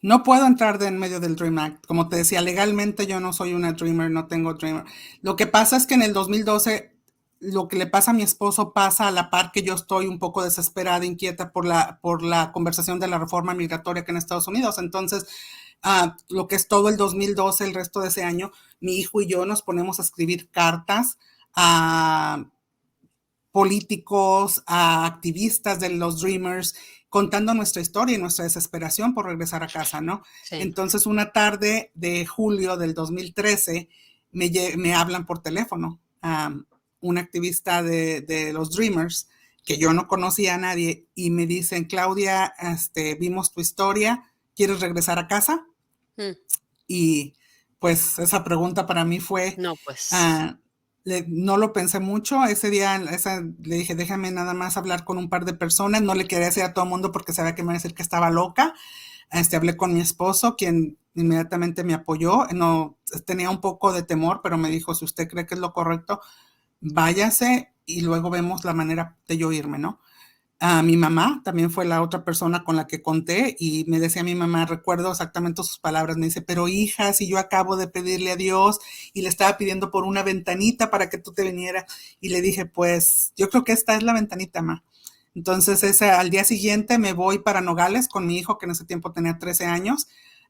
No puedo entrar en medio del Dream Act. Como te decía, legalmente yo no soy una Dreamer, no tengo Dreamer. Lo que pasa es que en el 2012 lo que le pasa a mi esposo pasa a la par que yo estoy un poco desesperada, inquieta por la conversación de la reforma migratoria que en Estados Unidos. Entonces, lo que es todo el 2012, el resto de ese año, mi hijo y yo nos ponemos a escribir cartas a políticos, a activistas de los Dreamers, contando nuestra historia y nuestra desesperación por regresar a casa, ¿no? Sí. Entonces, una tarde de julio del 2013, me hablan por teléfono, un activista de los Dreamers, que yo no conocía a nadie, y me dicen, Claudia, vimos tu historia, ¿quieres regresar a casa? Mm. Y pues esa pregunta para mí fue, No, pues. no lo pensé mucho. Ese día le dije, déjame nada más hablar con un par de personas. No le quería decir a todo el mundo porque sabía que me iba a decir que estaba loca. Hablé con mi esposo, quien inmediatamente me apoyó. No, tenía un poco de temor, pero me dijo, si usted cree que es lo correcto, váyase y luego vemos la manera de yo irme, ¿no? Mi mamá también fue la otra persona con la que conté y me decía mi mamá, recuerdo exactamente sus palabras, me dice, pero hija, si yo acabo de pedirle a Dios y le estaba pidiendo por una ventanita para que tú te vinieras, y le dije, pues yo creo que esta es la ventanita, ma. Entonces al día siguiente me voy para Nogales con mi hijo, que en ese tiempo tenía 13 años,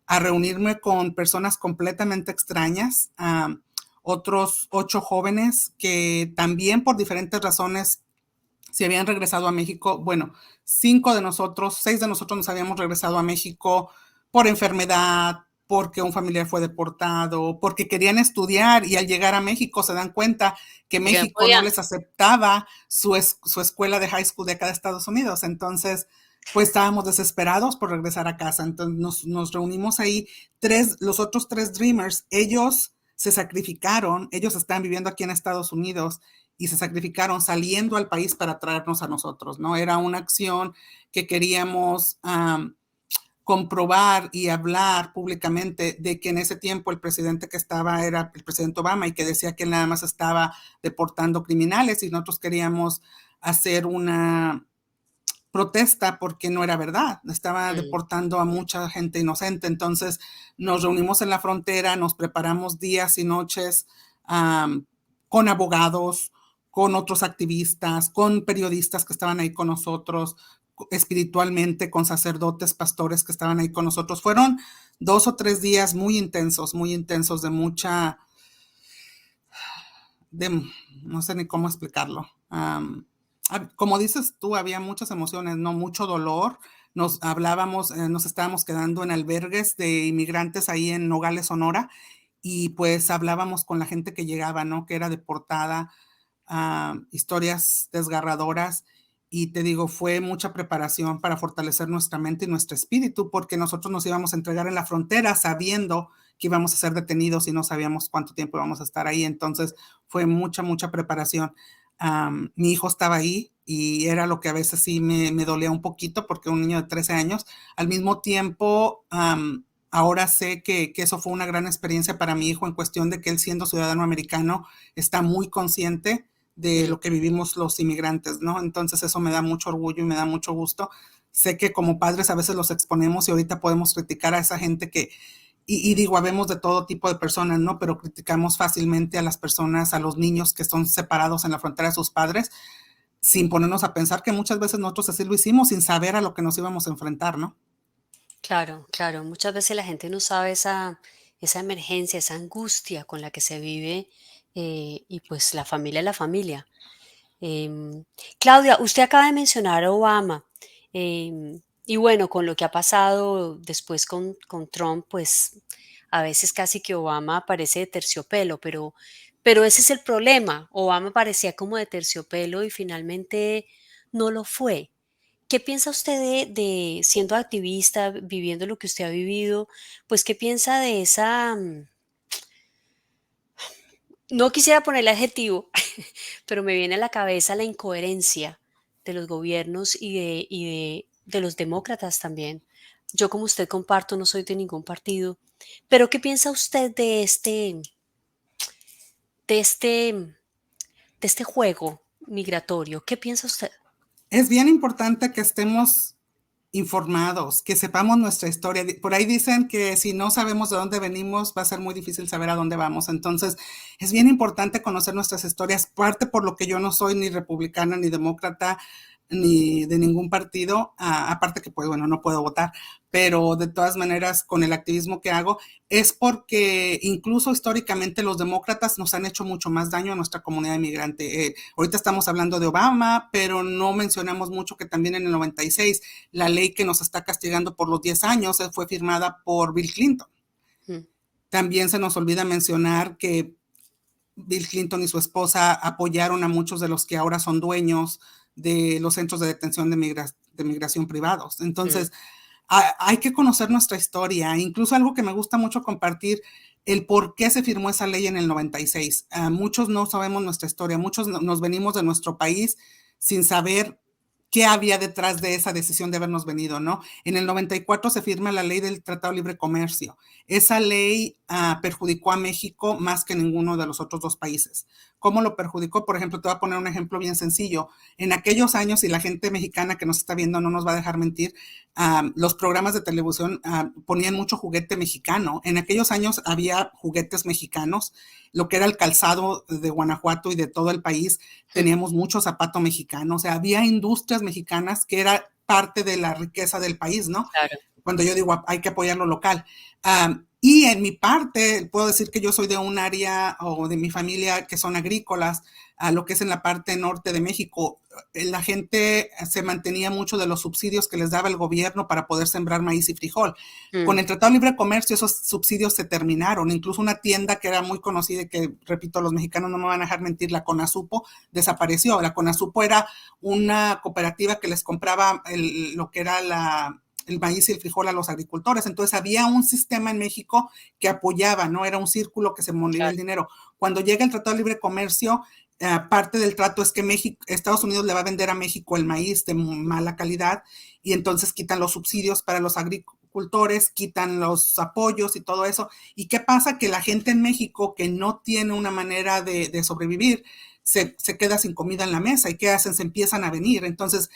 a reunirme con personas completamente extrañas, otros 8 jóvenes que también por diferentes razones se habían regresado a México. Bueno, 6 de nosotros nos habíamos regresado a México por enfermedad, porque un familiar fue deportado, porque querían estudiar y al llegar a México se dan cuenta que México no les aceptaba su escuela de high school de acá de Estados Unidos. Entonces, pues estábamos desesperados por regresar a casa. Entonces nos reunimos ahí. Los otros 3 Dreamers, ellos se sacrificaron, ellos están viviendo aquí en Estados Unidos y se sacrificaron saliendo al país para traernos a nosotros, ¿no? Era una acción que queríamos comprobar y hablar públicamente de que en ese tiempo el presidente que estaba era el presidente Obama y que decía que él nada más estaba deportando criminales y nosotros queríamos hacer una protesta porque no era verdad, estaba deportando a mucha gente inocente. Entonces nos reunimos en la frontera, nos preparamos días y noches con abogados, con otros activistas, con periodistas que estaban ahí con nosotros, espiritualmente, con sacerdotes, pastores que estaban ahí con nosotros. Fueron 2 o 3 días muy intensos de mucha, no sé ni cómo explicarlo. Como dices tú, había muchas emociones, ¿no? Mucho dolor. Nos estábamos quedando en albergues de inmigrantes ahí en Nogales, Sonora, y pues hablábamos con la gente que llegaba, ¿no? Que era deportada, historias desgarradoras. Y te digo, fue mucha preparación para fortalecer nuestra mente y nuestro espíritu, porque nosotros nos íbamos a entregar en la frontera sabiendo que íbamos a ser detenidos y no sabíamos cuánto tiempo íbamos a estar ahí. Entonces fue mucha preparación. Mi hijo estaba ahí y era lo que a veces sí me dolía un poquito, porque un niño de 13 años, al mismo tiempo, ahora sé que eso fue una gran experiencia para mi hijo en cuestión de que él, siendo ciudadano americano, está muy consciente de lo que vivimos los inmigrantes, ¿no? Entonces eso me da mucho orgullo y me da mucho gusto. Sé que como padres a veces los exponemos y ahorita podemos criticar a esa gente que, y digo, habemos de todo tipo de personas, ¿no? Pero criticamos fácilmente a las personas, a los niños que son separados en la frontera de sus padres, sin ponernos a pensar que muchas veces nosotros así lo hicimos, sin saber a lo que nos íbamos a enfrentar, ¿no? Claro, claro. Muchas veces la gente no sabe esa emergencia, esa angustia con la que se vive, y pues la familia es la familia. Em, Claudia, usted acaba de mencionar a Obama, y bueno, con lo que ha pasado después con Trump, pues a veces casi que Obama parece de terciopelo, pero ese es el problema. Obama parecía como de terciopelo y finalmente no lo fue. ¿Qué piensa usted de siendo activista, viviendo lo que usted ha vivido? Pues, ¿qué piensa de esa? No quisiera ponerle adjetivo, pero me viene a la cabeza la incoherencia de los gobiernos y de los demócratas también. Yo, como usted, comparto, no soy de ningún partido, pero ¿qué piensa usted de este, de este juego migratorio? ¿Qué piensa usted? Es bien importante que estemos informados, que sepamos nuestra historia. Por ahí dicen que si no sabemos de dónde venimos, va a ser muy difícil saber a dónde vamos. Entonces, es bien importante conocer nuestras historias, parte por lo que yo no soy ni republicana, ni demócrata, ni de ningún partido, aparte que, pues bueno, no puedo votar, pero de todas maneras, con el activismo que hago, es porque incluso históricamente los demócratas nos han hecho mucho más daño a nuestra comunidad inmigrante. Ahorita estamos hablando de Obama, pero no mencionamos mucho que también en el 96 la ley que nos está castigando por los 10 años fue firmada por Bill Clinton. También se nos olvida mencionar que Bill Clinton y su esposa apoyaron a muchos de los que ahora son dueños de los centros de detención de migración privados. Entonces, hay que conocer nuestra historia. Incluso algo que me gusta mucho compartir, el por qué se firmó esa ley en el 96. Muchos no sabemos nuestra historia, muchos nos venimos de nuestro país sin saber qué había detrás de esa decisión de habernos venido, ¿no? En el 94 se firma la ley del Tratado de Libre Comercio. Esa ley perjudicó a México más que ninguno de los otros 2 países. ¿Cómo lo perjudicó? Por ejemplo, te voy a poner un ejemplo bien sencillo. En aquellos años, y la gente mexicana que nos está viendo no nos va a dejar mentir, los programas de televisión ponían mucho juguete mexicano. En aquellos años había juguetes mexicanos, lo que era el calzado de Guanajuato y de todo el país, teníamos mucho zapato mexicano, o sea, había industrias mexicanas que era parte de la riqueza del país, ¿no? Claro. Cuando yo digo hay que apoyar lo local. Y en mi parte, puedo decir que yo soy de un área o de mi familia que son agrícolas, lo que es en la parte norte de México. La gente se mantenía mucho de los subsidios que les daba el gobierno para poder sembrar maíz y frijol. Con el Tratado de Libre Comercio esos subsidios se terminaron. Incluso una tienda que era muy conocida y que, repito, los mexicanos no me van a dejar mentir, la Conasupo, desapareció. La Conasupo era una cooperativa que les compraba lo que era el maíz y el frijol a los agricultores. Entonces había un sistema en México que apoyaba, ¿no? Era un círculo que se movía el dinero. Cuando llega el Tratado de Libre Comercio, parte del trato es que Estados Unidos le va a vender a México el maíz de mala calidad y entonces quitan los subsidios para los agricultores, quitan los apoyos y todo eso. ¿Y qué pasa? Que la gente en México que no tiene una manera de sobrevivir, se queda sin comida en la mesa. ¿Y qué hacen? Se empiezan a venir. Entonces,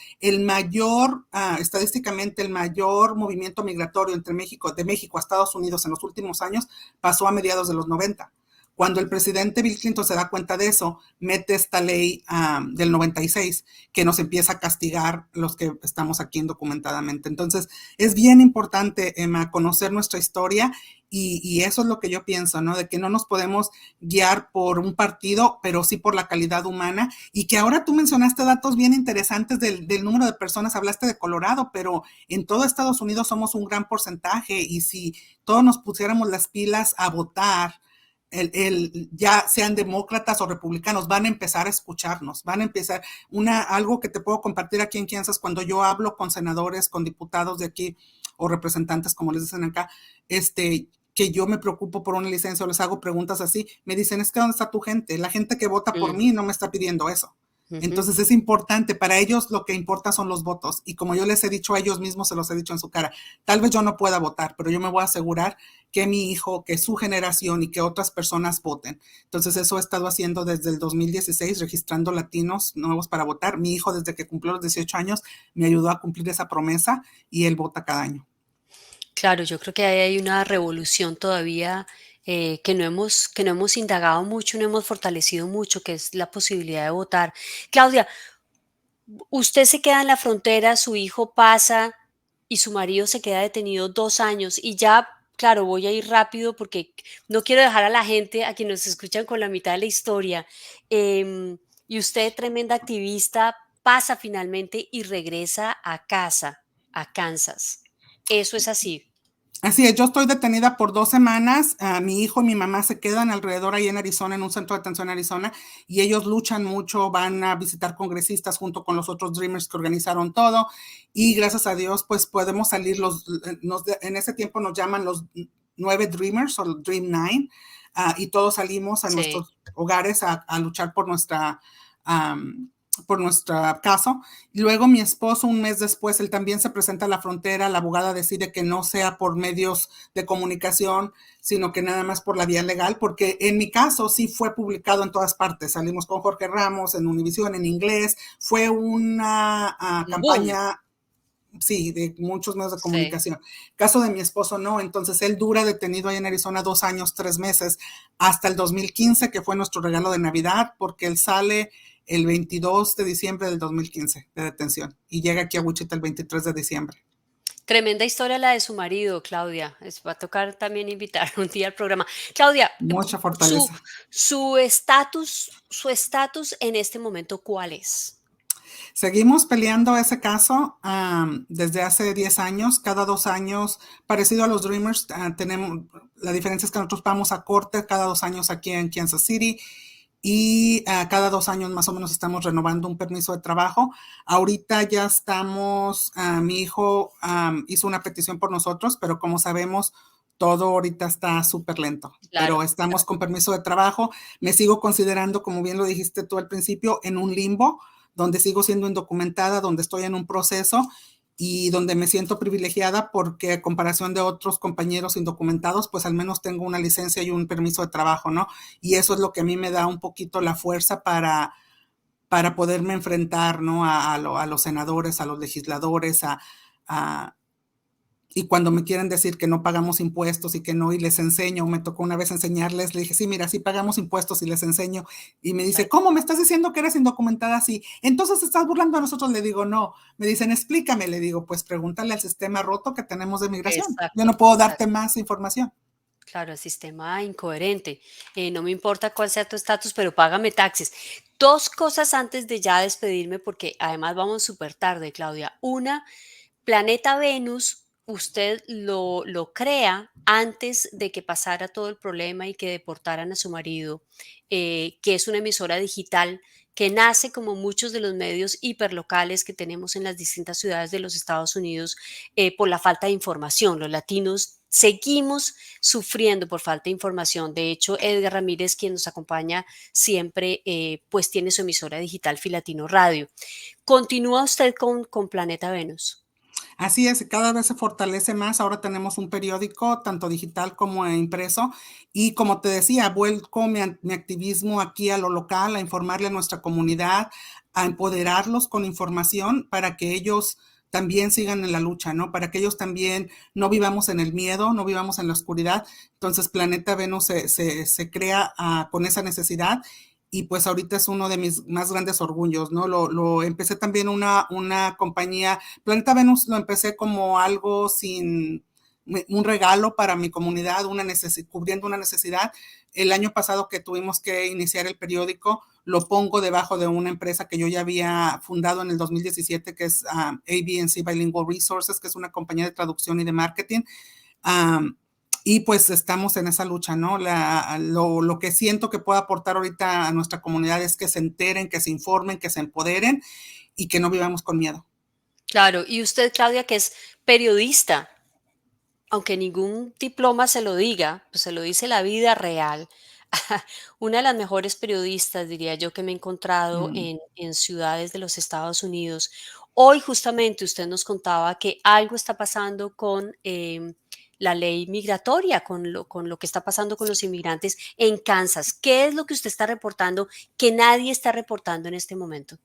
estadísticamente, el mayor movimiento migratorio de México a Estados Unidos en los últimos años pasó a mediados de los 90. Cuando el presidente Bill Clinton se da cuenta de eso, mete esta ley del 96 que nos empieza a castigar los que estamos aquí indocumentadamente. Entonces, es bien importante, Emma, conocer nuestra historia y eso es lo que yo pienso, ¿no? De que no nos podemos guiar por un partido, pero sí por la calidad humana. Y que ahora tú mencionaste datos bien interesantes del número de personas, hablaste de Colorado, pero en todo Estados Unidos somos un gran porcentaje y si todos nos pusiéramos las pilas a votar, ya sean demócratas o republicanos, van a empezar a escucharnos, van a empezar algo que te puedo compartir aquí en Kansas cuando yo hablo con senadores, con diputados de aquí o representantes, como les dicen acá, que yo me preocupo por una licencia o les hago preguntas así, me dicen, es que ¿dónde está tu gente? La gente que vota por mí no me está pidiendo eso. Entonces es importante, para ellos lo que importa son los votos y como yo les he dicho a ellos mismos, se los he dicho en su cara, tal vez yo no pueda votar, pero yo me voy a asegurar que mi hijo, que su generación y que otras personas voten. Entonces eso he estado haciendo desde el 2016, registrando latinos nuevos para votar. Mi hijo desde que cumplió los 18 años me ayudó a cumplir esa promesa y él vota cada año. Claro, yo creo que ahí hay una revolución todavía que no hemos indagado mucho, no hemos fortalecido mucho, que es la posibilidad de votar. Claudia, usted se queda en la frontera, su hijo pasa y su marido se queda detenido 2 años y ya, claro, voy a ir rápido porque no quiero dejar a la gente, a quienes nos escuchan con la mitad de la historia. Y usted, tremenda activista, pasa finalmente y regresa a casa, a Kansas. Eso es así. Así es, yo estoy detenida por 2 semanas, mi hijo y mi mamá se quedan alrededor ahí en Arizona, en un centro de detención en Arizona, y ellos luchan mucho, van a visitar congresistas junto con los otros Dreamers que organizaron todo, y gracias a Dios, pues podemos salir, en ese tiempo nos llaman los 9 Dreamers, o Dream 9, y todos salimos a nuestros hogares a luchar por nuestro caso. Y luego mi esposo, un mes después, él también se presenta a la frontera, la abogada decide que no sea por medios de comunicación, sino que nada más por la vía legal, porque en mi caso sí fue publicado en todas partes, salimos con Jorge Ramos en Univisión, en inglés, fue una campaña, sí, de muchos medios de comunicación. Caso de mi esposo no, entonces él dura detenido ahí en Arizona 2 años, 3 meses, hasta el 2015, que fue nuestro regalo de Navidad, porque él sale el 22 de diciembre del 2015 de detención y llega aquí a Wichita el 23 de diciembre. Tremenda historia la de su marido, Claudia. Va a tocar también invitar un día al programa. Claudia, mucha fortaleza. Su estatus en este momento, ¿cuál es? Seguimos peleando ese caso desde hace 10 años, cada 2 años, parecido a los Dreamers, la diferencia es que nosotros vamos a corte cada 2 años aquí en Kansas City y cada 2 años más o menos estamos renovando un permiso de trabajo. Ahorita ya estamos, mi hijo hizo una petición por nosotros, pero como sabemos, todo ahorita está súper lento, pero estamos con permiso de trabajo. Me sigo considerando, como bien lo dijiste tú al principio, en un limbo, donde sigo siendo indocumentada, donde estoy en un proceso y donde me siento privilegiada porque a comparación de otros compañeros indocumentados, pues al menos tengo una licencia y un permiso de trabajo, ¿no? Y eso es lo que a mí me da un poquito la fuerza para poderme enfrentar, ¿no? A los senadores, a los legisladores, y cuando me quieren decir que no pagamos impuestos y que no, y les enseño, me tocó una vez enseñarles, le dije, sí, mira, sí pagamos impuestos y les enseño, y me dice, ¿cómo me estás diciendo que eres indocumentada? Sí, entonces te estás burlando a nosotros, le digo, no, me dicen, explícame, le digo, pues pregúntale al sistema roto que tenemos de migración, yo no puedo darte más información. Claro, el sistema incoherente. No me importa cuál sea tu estatus, pero págame taxes. Dos cosas antes de ya despedirme, porque además vamos súper tarde, Claudia. Una, Planeta Venus, usted lo crea antes de que pasara todo el problema y que deportaran a su marido, que es una emisora digital que nace como muchos de los medios hiperlocales que tenemos en las distintas ciudades de los Estados Unidos por la falta de información. Los latinos seguimos sufriendo por falta de información. De hecho, Edgar Ramírez, quien nos acompaña siempre, pues tiene su emisora digital Filatino Radio. ¿Continúa usted con Planeta Venus? Así es, cada vez se fortalece más. Ahora tenemos un periódico, tanto digital como impreso. Y como te decía, vuelco mi activismo aquí a lo local, a informarle a nuestra comunidad, a empoderarlos con información para que ellos también sigan en la lucha, ¿no? Para que ellos también no vivamos en el miedo, no vivamos en la oscuridad. Entonces, Planeta Venus se crea con esa necesidad. Y pues ahorita es uno de mis más grandes orgullos, ¿no? Lo empecé también una compañía, Planeta Venus lo empecé como algo sin, un regalo para mi comunidad, cubriendo una necesidad. El año pasado que tuvimos que iniciar el periódico, lo pongo debajo de una empresa que yo ya había fundado en el 2017, que es ABNC Bilingual Resources, que es una compañía de traducción y de marketing. Y pues estamos en esa lucha, ¿no? Lo que siento que puedo aportar ahorita a nuestra comunidad es que se enteren, que se informen, que se empoderen y que no vivamos con miedo. Claro, y usted, Claudia, que es periodista, aunque ningún diploma se lo diga, pues se lo dice la vida real. Una de las mejores periodistas, diría yo, que me he encontrado en ciudades de los Estados Unidos. Hoy justamente usted nos contaba que algo está pasando con la ley migratoria, con lo que está pasando con los inmigrantes en Kansas. ¿Qué es lo que usted está reportando que nadie está reportando en este momento?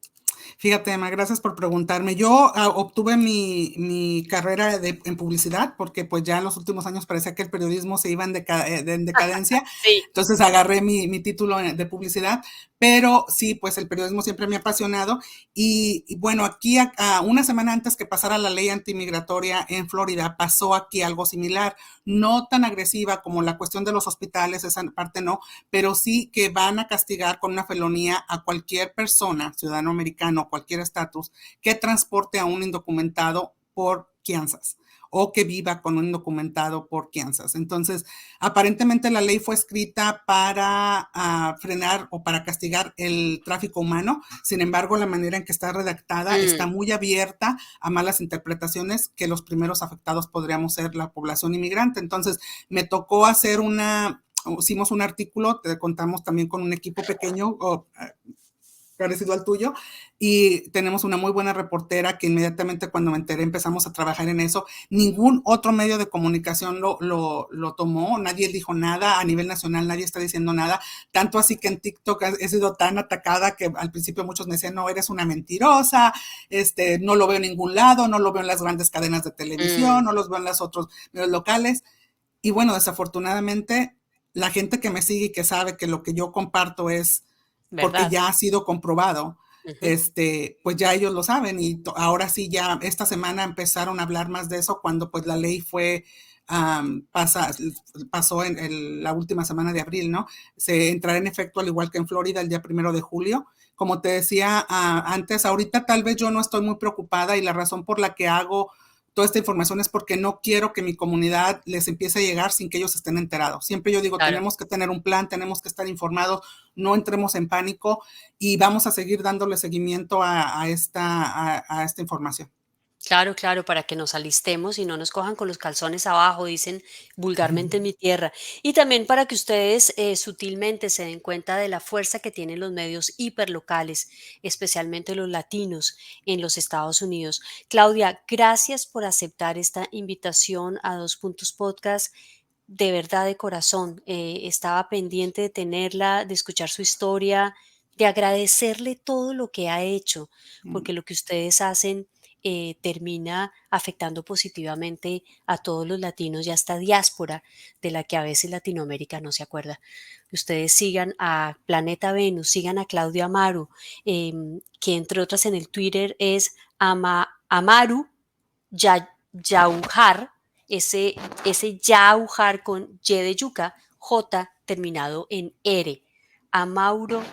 Fíjate, Emma, gracias por preguntarme. Yo obtuve mi carrera en publicidad porque pues ya en los últimos años parecía que el periodismo se iba en decadencia. Sí. Entonces agarré mi título de publicidad, pero sí, pues el periodismo siempre me ha apasionado. Y bueno, aquí una semana antes que pasara la ley antimigratoria en Florida, pasó aquí algo similar, no tan agresiva como la cuestión de los hospitales, esa parte no, pero sí que van a castigar con una felonía a cualquier persona, ciudadano americano, cualquier estatus, que transporte a un indocumentado por Kansas o que viva con un indocumentado por Kansas. Entonces, aparentemente la ley fue escrita para frenar o para castigar el tráfico humano. Sin embargo, la manera en que está redactada está muy abierta a malas interpretaciones, que los primeros afectados podríamos ser la población inmigrante. Entonces, me tocó hacer hicimos un artículo, te contamos también con un equipo pequeño, parecido al tuyo, y tenemos una muy buena reportera que inmediatamente cuando me enteré empezamos a trabajar en eso. Ningún otro medio de comunicación lo tomó, nadie dijo nada, a nivel nacional nadie está diciendo nada, tanto así que en TikTok he sido tan atacada que al principio muchos me decían, no, eres una mentirosa, no lo veo en ningún lado, no lo veo en las grandes cadenas de televisión, no los veo en los otros medios locales. Y bueno, desafortunadamente, la gente que me sigue y que sabe que lo que yo comparto es porque ya ha sido comprobado, pues ya ellos lo saben y ahora sí ya esta semana empezaron a hablar más de eso cuando pues la ley pasó en la última semana de abril, ¿no? Se entrará en efecto al igual que en Florida el día 1 de julio. Como te decía antes, ahorita tal vez yo no estoy muy preocupada y la razón por la que hago toda esta información es porque no quiero que mi comunidad les empiece a llegar sin que ellos estén enterados. Siempre yo digo, tenemos que tener un plan, tenemos que estar informados, no entremos en pánico y vamos a seguir dándole seguimiento a esta información. Claro, claro, para que nos alistemos y no nos cojan con los calzones abajo, dicen vulgarmente en mi tierra. Y también para que ustedes sutilmente se den cuenta de la fuerza que tienen los medios hiperlocales, especialmente los latinos en los Estados Unidos. Claudia, gracias por aceptar esta invitación a Dos Puntos Podcast. De verdad, de corazón, estaba pendiente de tenerla, de escuchar su historia, de agradecerle todo lo que ha hecho, porque lo que ustedes hacen termina afectando positivamente a todos los latinos y a esta diáspora de la que a veces Latinoamérica no se acuerda. Ustedes sigan a Planeta Venus, sigan a Claudia Amaru, que entre otras en el Twitter es Amaru Yaujar, ese Yaujar con Y de yuca, J terminado en R. Amaro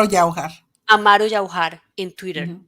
Yaujar. Amaro Yaujar en Twitter. Ujú.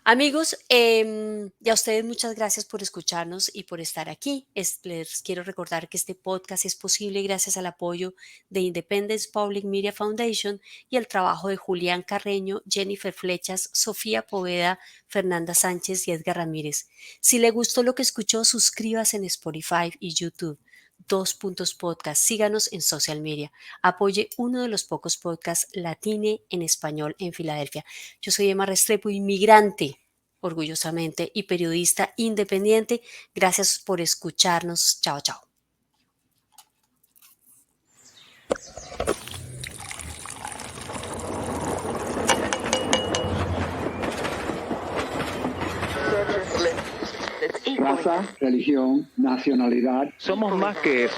Amigos, y a ustedes muchas gracias por escucharnos y por estar aquí. Les quiero recordar que este podcast es posible gracias al apoyo de Independence Public Media Foundation y el trabajo de Julián Carreño, Jennifer Flechas, Sofía Poveda, Fernanda Sánchez y Edgar Ramírez. Si le gustó lo que escuchó, suscríbase en Spotify y YouTube. Dos Puntos Podcast. Síganos en social media. Apoye uno de los pocos podcasts latine en español en Filadelfia. Yo soy Emma Restrepo, inmigrante, orgullosamente, y periodista independiente. Gracias por escucharnos. Chao, chao. Raza, religión, nacionalidad. Somos más que eso.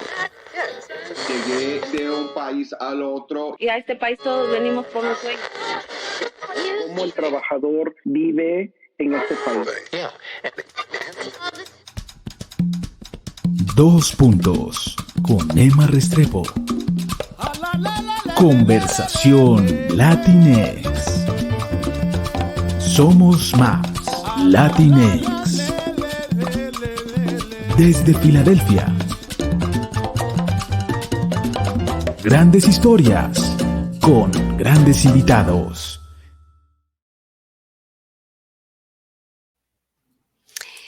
Llegué de un país al otro. Y a este país todos venimos por los sueños. Cómo el trabajador vive en este país. Dos Puntos con Emma Restrepo. Conversación Latinex. Somos más Latinex. Desde Filadelfia. Grandes historias con grandes invitados.